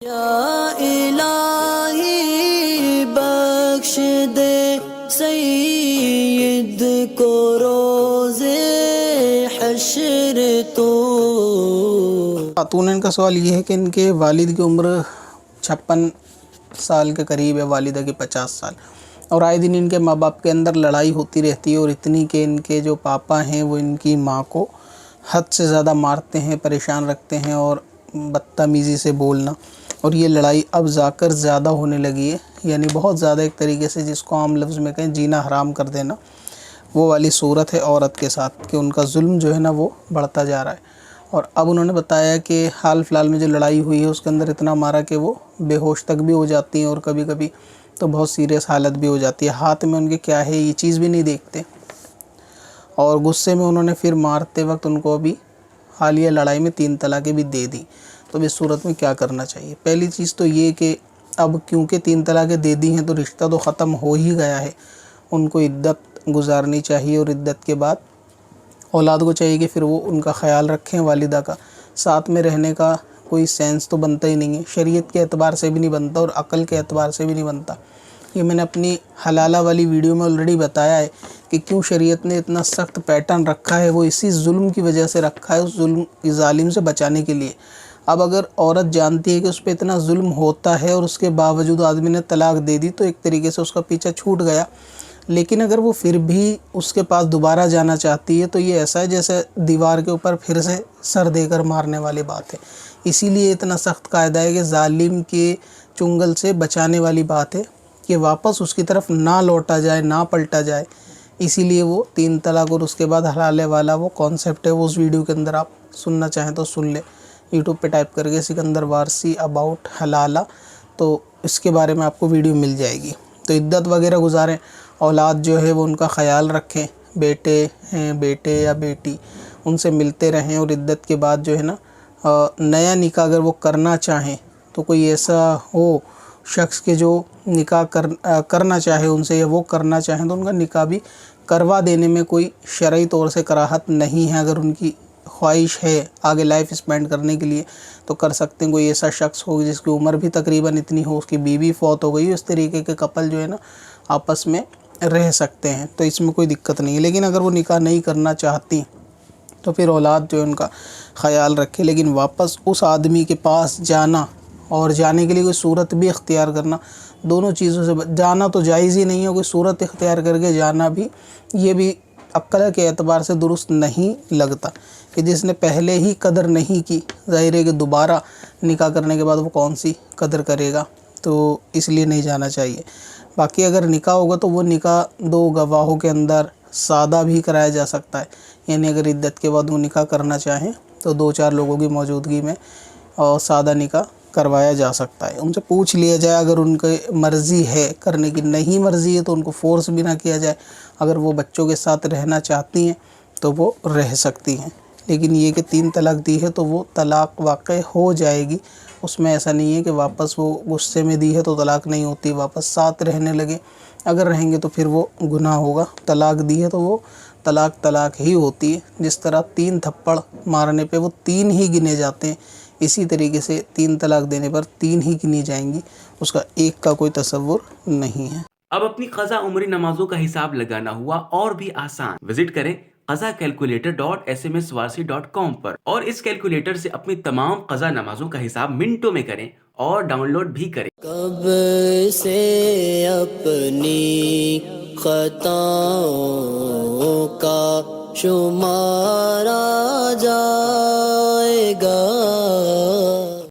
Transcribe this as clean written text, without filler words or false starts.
یا الہی بخش دے سید کو روز حشر تو۔ خاتون ان کا سوال یہ ہے کہ ان کے والد کی عمر 56 سال کے قریب ہے، والدہ کی 50 سال، اور آئے دن ان کے ماں باپ کے اندر لڑائی ہوتی رہتی ہے، اور اتنی کہ ان کے جو پاپا ہیں وہ ان کی ماں کو حد سے زیادہ مارتے ہیں، پریشان رکھتے ہیں اور بدتمیزی سے بولنا، اور یہ لڑائی اب جا کر زیادہ ہونے لگی ہے، یعنی بہت زیادہ ایک طریقے سے جس کو عام لفظ میں کہیں جینا حرام کر دینا، وہ والی صورت ہے عورت کے ساتھ کہ ان کا ظلم جو ہے نا وہ بڑھتا جا رہا ہے۔ اور اب انہوں نے بتایا کہ حال فی الحال میں جو لڑائی ہوئی ہے اس کے اندر اتنا مارا کہ وہ بے ہوش تک بھی ہو جاتی ہیں، اور کبھی کبھی تو بہت سیریس حالت بھی ہو جاتی ہے، ہاتھ میں ان کے کیا ہے یہ چیز بھی نہیں دیکھتے، اور غصے میں انہوں نے پھر مارتے وقت ان کو ابھی حالیہ لڑائی میں 3 طلاقیں بھی دے دیں۔ تو اس صورت میں کیا کرنا چاہیے؟ پہلی چیز تو یہ کہ اب کیونکہ 3 طلاقیں دے دی ہیں تو رشتہ تو ختم ہو ہی گیا ہے، ان کو عدت گزارنی چاہیے، اور عدت کے بعد اولاد کو چاہیے کہ پھر وہ ان کا خیال رکھیں، والدہ کا ساتھ میں رہنے کا کوئی سینس تو بنتا ہی نہیں ہے، شریعت کے اعتبار سے بھی نہیں بنتا اور عقل کے اعتبار سے بھی نہیں بنتا۔ یہ میں نے اپنی حلالہ والی ویڈیو میں آلریڈی بتایا ہے کہ کیوں شریعت نے اتنا سخت پیٹرن رکھا ہے، وہ اسی ظلم کی وجہ سے رکھا ہے، اس ظالم سے بچانے کے لیے۔ اب اگر عورت جانتی ہے کہ اس پہ اتنا ظلم ہوتا ہے اور اس کے باوجود آدمی نے طلاق دے دی تو ایک طریقے سے اس کا پیچھا چھوٹ گیا، لیکن اگر وہ پھر بھی اس کے پاس دوبارہ جانا چاہتی ہے تو یہ ایسا ہے جیسے دیوار کے اوپر پھر سے سر دے کر مارنے والی بات ہے۔ اسی لیے اتنا سخت قاعدہ ہے کہ ظالم کے چنگل سے بچانے والی بات ہے کہ واپس اس کی طرف نہ لوٹا جائے، نہ پلٹا جائے۔ اسی لیے وہ 3 طلاق اور اس کے بعد حلالے والا وہ کانسیپٹ ہے، وہ اس ویڈیو کے اندر آپ سننا چاہیں تو سن لیں، یوٹیوب پہ ٹائپ کر کے سکندر وارثی اباؤٹ حلالہ، تو اس کے بارے میں آپ کو ویڈیو مل جائے گی۔ تو عدت وغیرہ گزاریں، اولاد جو ہے وہ ان کا خیال رکھیں، بیٹے ہیں بیٹے یا بیٹی ان سے ملتے رہیں، اور عدت کے بعد جو ہے نا نیا نکاح اگر وہ کرنا چاہیں تو کوئی ایسا ہو شخص کے جو نکاح کرنا چاہے ان سے، یا وہ کرنا چاہیں تو ان کا نکاح بھی کروا دینے میں کوئی شرعی طور سے کراہت نہیں ہے۔ اگر ان کی خواہش ہے آگے لائف اسپینڈ کرنے کے لیے تو کر سکتے ہیں۔ کوئی ایسا شخص ہو جس کی عمر بھی تقریباً اتنی ہو، اس کی بیوی فوت ہو گئی، اس طریقے کے کپل جو ہے نا آپس میں رہ سکتے ہیں، تو اس میں کوئی دقت نہیں ہے۔ لیکن اگر وہ نکاح نہیں کرنا چاہتی تو پھر اولاد جو ہے ان کا خیال رکھے، لیکن واپس اس آدمی کے پاس جانا اور جانے کے لیے کوئی صورت بھی اختیار کرنا، دونوں چیزوں سے جانا تو جائز ہی نہیں ہے، کوئی صورت اختیار کر کے جانا بھی، یہ بھی عقل کے اعتبار سے درست نہیں لگتا کہ جس نے پہلے ہی قدر نہیں کی، ظاہر ہے کہ دوبارہ نکاح کرنے کے بعد وہ کون سی قدر کرے گا، تو اس لیے نہیں جانا چاہیے۔ باقی اگر نکاح ہوگا تو وہ نکاح 2 گواہوں کے اندر سادہ بھی کرایا جا سکتا ہے، یعنی اگر عدت کے بعد وہ نکاح کرنا چاہیں تو 2-4 لوگوں کی موجودگی میں سادہ نکاح کروایا جا سکتا ہے۔ ان سے پوچھ لیا جائے، اگر ان کی مرضی ہے کرنے کی، نہیں مرضی ہے تو ان کو فورس بھی نہ کیا جائے، اگر وہ بچوں کے ساتھ رہنا چاہتی ہیں تو وہ رہ سکتی ہیں، لیکن یہ کہ 3 طلاق دی ہے تو وہ طلاق واقع ہو جائے گی، اس میں ایسا نہیں ہے کہ واپس وہ غصے میں دی ہے تو طلاق نہیں ہوتی، واپس ساتھ رہنے لگے، اگر رہیں گے تو پھر وہ گناہ ہوگا۔ طلاق دی ہے تو وہ طلاق ہی ہوتی ہے، جس طرح 3 تھپڑ مارنے پہ وہ 3 ہی گنے جاتے ہیں، اسی طریقے سے 3 طلاق دینے پر 3 ہی گنی جائیں گی، اس کا ایک کا کوئی تصور نہیں ہے۔ اب اپنی قضا عمری نمازوں کا حساب لگانا ہوا اور بھی آسان۔ وزٹ کریں qazakalculator.smswarsi.com پر اور اس کیلکولیٹر سے اپنی تمام قضا نمازوں کا حساب منٹوں میں کریں اور ڈاؤن لوڈ بھی کریں۔ کب سے اپنی خطاؤں کا شمارا جائے گا؟